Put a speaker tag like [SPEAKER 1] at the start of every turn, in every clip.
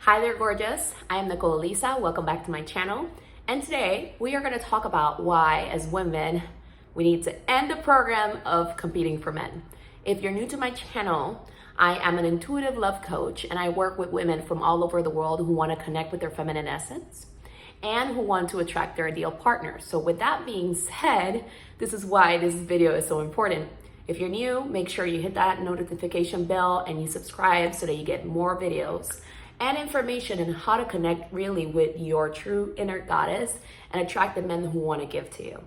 [SPEAKER 1] Hi there, gorgeous. I am Nicole Elissa. Welcome back to my channel. And today we are going to talk about why, as women, we need to end the program of competing for men. If you're new to my channel, I am an intuitive love coach, and I work with women from all over the world who want to connect with their feminine essence and who want to attract their ideal partner. So with that being said, this is why this video is so important. If you're new, make sure you hit that notification bell and you subscribe so that you get more videos and information on how to connect really with your true inner goddess and attract the men who want to give to you.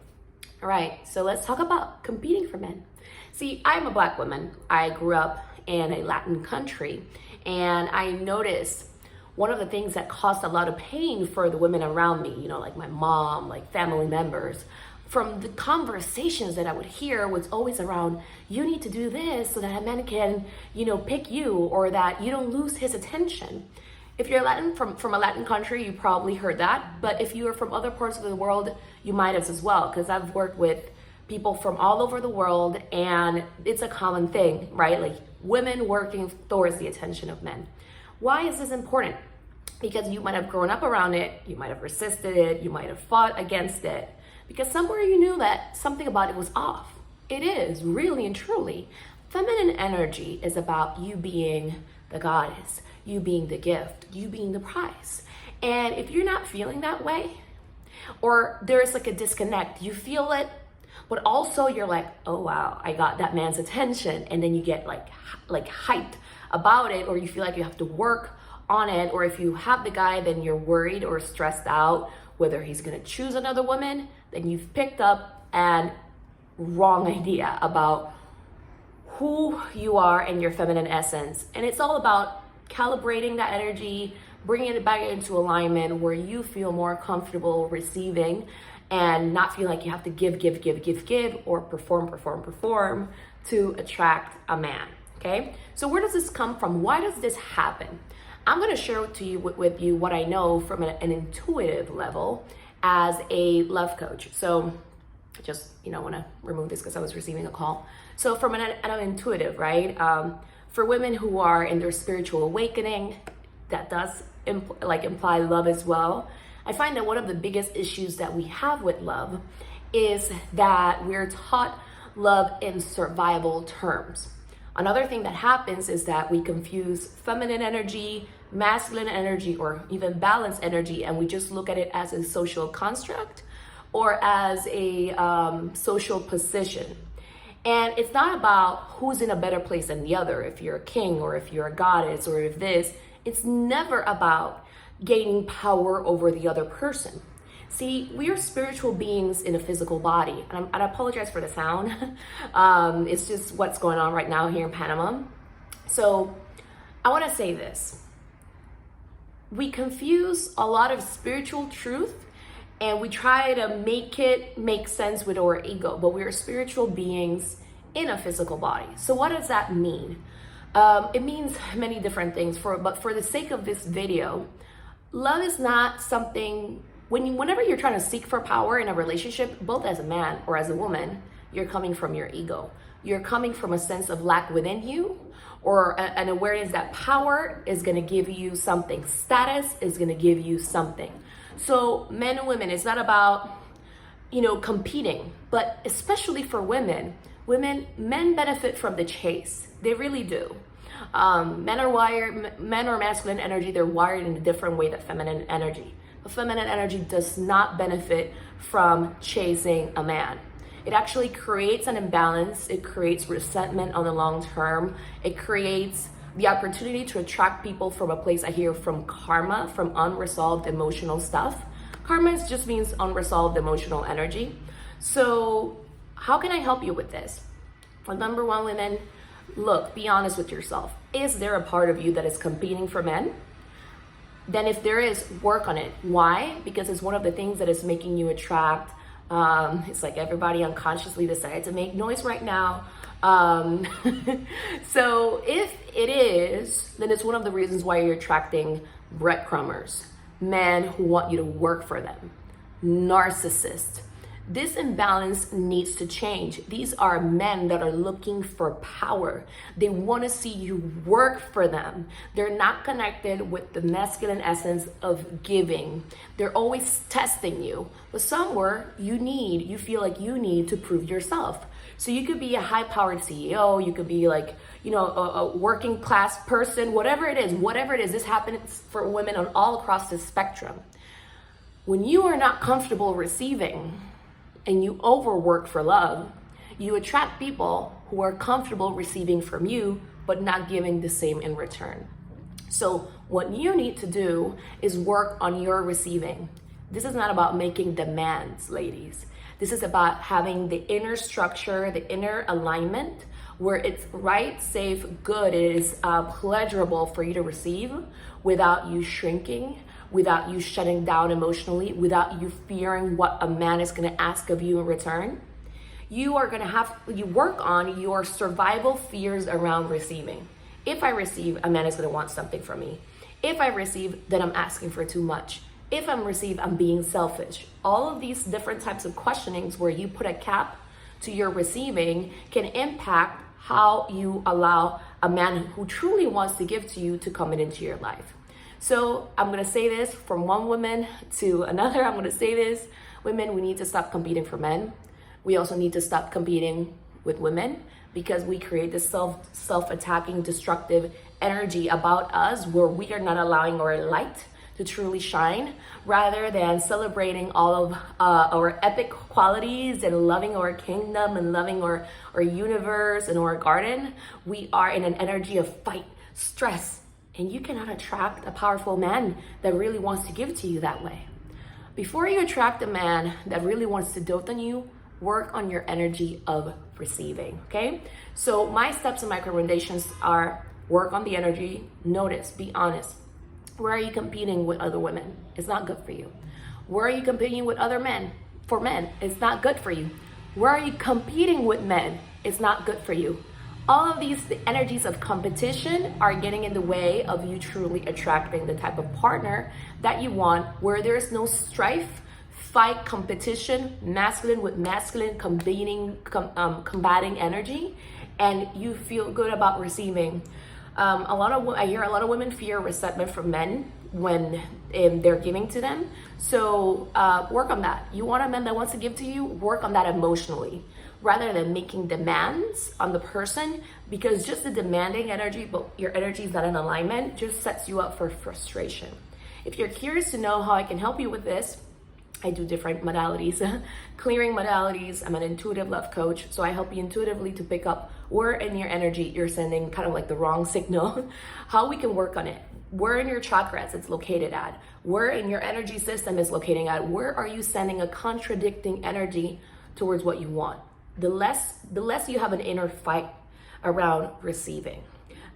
[SPEAKER 1] All right, so let's talk about competing for men. See, I'm a Black woman. I grew up in a Latin country, and I noticed one of the things that caused a lot of pain for the women around me, like my mom, like family members, from the conversations that I would hear was always around, you need to do this so that a man can, pick you, or that you don't lose his attention. If you're Latin, from a Latin country, you probably heard that. But if you are from other parts of the world, you might have as well, because I've worked with people from all over the world, and it's a common thing, right? Like women working towards the attention of men. Why is this important? Because you might have grown up around it, you might have resisted it, you might have fought against it, because somewhere you knew that something about it was off. It is, really and truly. Feminine energy is about you being the goddess, you being the gift, you being the prize. And if you're not feeling that way, or there's like a disconnect, you feel it, but also you're like, oh wow, I got that man's attention. And then you get like hyped about it, or you feel like you have to work on it. Or if you have the guy, then you're worried or stressed out whether he's gonna choose another woman. Then you've picked up an wrong idea about who you are and your feminine essence. And it's all about calibrating that energy, bringing it back into alignment where you feel more comfortable receiving and not feel like you have to give, or perform to attract a man, okay? So where does this come from? Why does this happen? I'm gonna share with you what I know from an intuitive level as a love coach. So just, want to remove this because I was receiving a call. So from an intuitive, right? For women who are in their spiritual awakening, that does imply love as well. I find that one of the biggest issues that we have with love is that we're taught love in survival terms. Another thing that happens is that we confuse feminine energy, masculine energy, or even balanced energy, and we just look at it as a social construct or as a social position. And it's not about who's in a better place than the other, if you're a king or if you're a goddess or if this. It's never about gaining power over the other person. See, we are spiritual beings in a physical body. And I apologize for the sound. It's just what's going on right now here in Panama. So I want to say this. We confuse a lot of spiritual truth and we try to make it make sense with our ego, but we are spiritual beings in a physical body. So what does that mean? It means many different things, but for the sake of this video, love is not something, whenever you're trying to seek for power in a relationship, both as a man or as a woman, you're coming from your ego. You're coming from a sense of lack within you, or an awareness that power is gonna give you something. Status is gonna give you something. So men and women, it's not about, competing, but especially for women, men benefit from the chase. They really do. Men are masculine energy. They're wired in a different way than feminine energy. But feminine energy does not benefit from chasing a man. It actually creates an imbalance. It creates resentment on the long term. It creates the opportunity to attract people from a place, I hear, from karma, from unresolved emotional stuff. Karma just means unresolved emotional energy. So how can I help you with this? Well, number one, women, look, be honest with yourself. Is there a part of you that is competing for men? Then if there is, work on it. Why? Because it's one of the things that is making you attract. It's like everybody unconsciously decided to make noise right now. So if it is, then it's one of the reasons why you're attracting breadcrumbers, men who want you to work for them, narcissists, This imbalance needs to change. These are men that are looking for power. They want to see you work for them. They're not connected with the masculine essence of giving. They're always testing you. But somewhere you feel like you need to prove yourself. So you could be a high-powered CEO, you could be like, a working class person, whatever it is, this happens for women on all across the spectrum. When you are not comfortable receiving and you overwork for love, you attract people who are comfortable receiving from you, but not giving the same in return. So what you need to do is work on your receiving. This is not about making demands, ladies. This is about having the inner structure, the inner alignment, where it's right, safe, good. It is pleasurable for you to receive without you shrinking, without you shutting down emotionally, without you fearing what a man is going to ask of you in return. You work on your survival fears around receiving. If I receive, a man is going to want something from me. If I receive, then I'm asking for too much. If I'm received, I'm being selfish. All of these different types of questionings where you put a cap to your receiving can impact how you allow a man who truly wants to give to you to come into your life. So I'm going to say this from one woman to another. I'm going to say this. Women, we need to stop competing for men. We also need to stop competing with women because we create this self-attacking, destructive energy about us where we are not allowing our light to truly shine, rather than celebrating all of our epic qualities and loving our kingdom and loving our universe and our garden. We are in an energy of fight, stress, and you cannot attract a powerful man that really wants to give to you that way. Before you attract a man that really wants to dote on you, work on your energy of receiving, okay? So my steps and my recommendations are work on the energy, notice, be honest. Where are you competing with other women? It's not good for you. Where are you competing with other men? For men, it's not good for you. Where are you competing with men? It's not good for you. All of these energies of competition are getting in the way of you truly attracting the type of partner that you want, where there's no strife, fight, competition, masculine with masculine combating energy, and you feel good about receiving. I hear a lot of women fear resentment from men when they're giving to them. So work on that. You want a man that wants to give to you, work on that emotionally, rather than making demands on the person, because just the demanding energy, but your energy is not in alignment, just sets you up for frustration. If you're curious to know how I can help you with this, I do different modalities, clearing modalities. I'm an intuitive love coach. So I help you intuitively to pick up where in your energy you're sending kind of like the wrong signal, how we can work on it, where in your chakras it's located at, where in your energy system is locating at, where are you sending a contradicting energy towards what you want. The less you have an inner fight around receiving,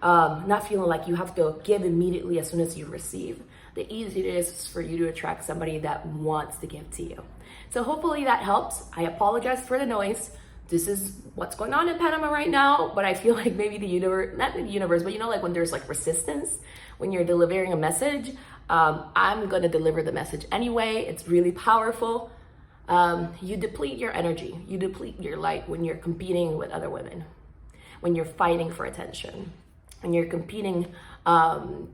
[SPEAKER 1] not feeling like you have to give immediately as soon as you receive, the easier it is for you to attract somebody that wants to give to you. So hopefully that helps. I apologize for the noise. This is what's going on in Panama right now, but I feel like maybe the universe, not the universe, but like when there's like resistance, when you're delivering a message, I'm gonna deliver the message anyway. It's really powerful. You deplete your energy, you deplete your light when you're competing with other women, when you're fighting for attention, when you're competing,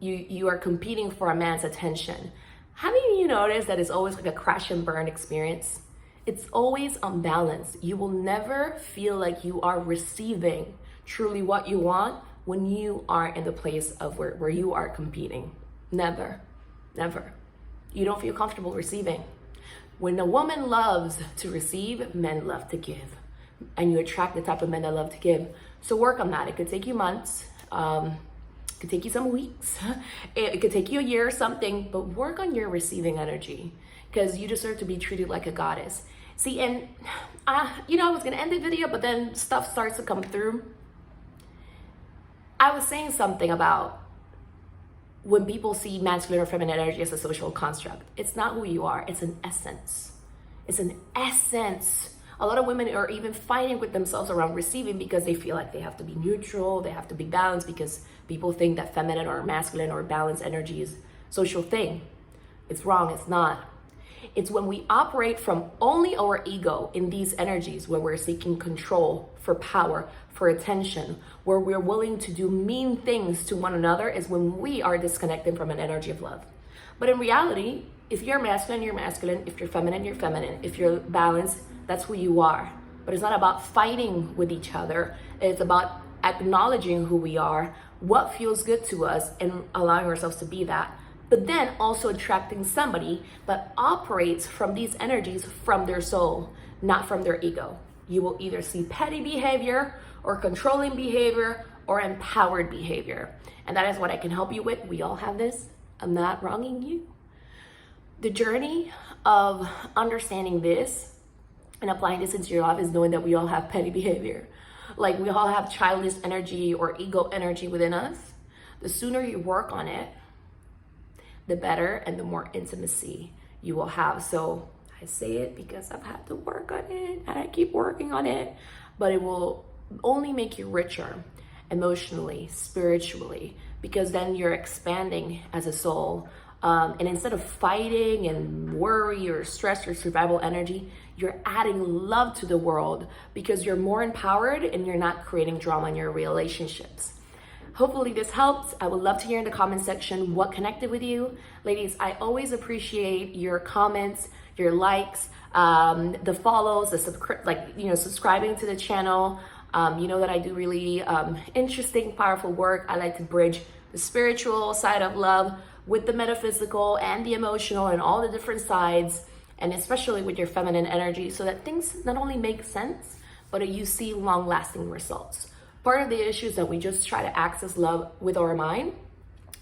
[SPEAKER 1] you are competing for a man's attention. Haven't you noticed that it's always like a crash and burn experience? It's always unbalanced. You will never feel like you are receiving truly what you want when you are in the place of where you are competing. Never, never. You don't feel comfortable receiving. When a woman loves to receive, men love to give. And you attract the type of men that love to give. So work on that. It could take you months. It could take you some weeks. It could take you a year or something, but work on your receiving energy because you deserve to be treated like a goddess. See, and I was gonna end the video, but then stuff starts to come through. I was saying something about when people see masculine or feminine energy as a social construct. It's not who you are, it's an essence. It's an essence. A lot of women are even fighting with themselves around receiving because they feel like they have to be neutral, they have to be balanced, because people think that feminine or masculine or balanced energy is a social thing. It's wrong, it's not. It's when we operate from only our ego in these energies, when we're seeking control, for power, for attention, where we're willing to do mean things to one another, is when we are disconnected from an energy of love. But in reality, if you're masculine, you're masculine. If you're feminine, you're feminine. If you're balanced, that's who you are. But it's not about fighting with each other. It's about acknowledging who we are, what feels good to us, and allowing ourselves to be that. But then also attracting somebody that operates from these energies from their soul, not from their ego. You will either see petty behavior or controlling behavior or empowered behavior. And that is what I can help you with. We all have this. I'm not wronging you. The journey of understanding this and applying this into your life is knowing that we all have petty behavior. Like, we all have childish energy or ego energy within us. The sooner you work on it, the better and the more intimacy you will have. So I say it because I've had to work on it and I keep working on it, but it will only make you richer emotionally, spiritually, because then you're expanding as a soul. And instead of fighting and worry or stress or survival energy, you're adding love to the world because you're more empowered and you're not creating drama in your relationships. Hopefully this helps. I would love to hear in the comment section what connected with you. Ladies, I always appreciate your comments, your likes, the follows, the subscribing to the channel. You know that I do really interesting, powerful work. I like to bridge the spiritual side of love with the metaphysical and the emotional and all the different sides, and especially with your feminine energy, so that things not only make sense, but you see long-lasting results. Part of the issue is that we just try to access love with our mind,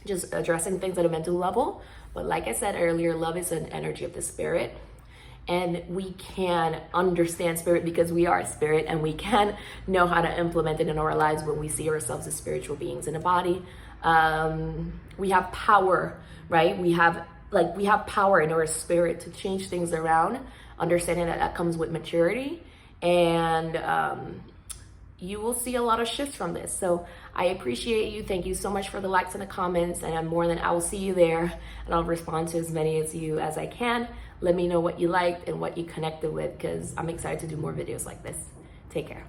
[SPEAKER 1] just addressing things at a mental level. But like I said earlier, love is an energy of the spirit. And we can understand spirit because we are spirit, and we can know how to implement it in our lives when we see ourselves as spiritual beings in a body. We have power, right? We have power in our spirit to change things around, understanding that comes with maturity. And you will see a lot of shifts from this. So I appreciate you. Thank you so much for the likes and the comments, and I will see you there, and I'll respond to as many as you as I can. Let me know what you liked and what you connected with, because I'm excited to do more videos like this. Take care.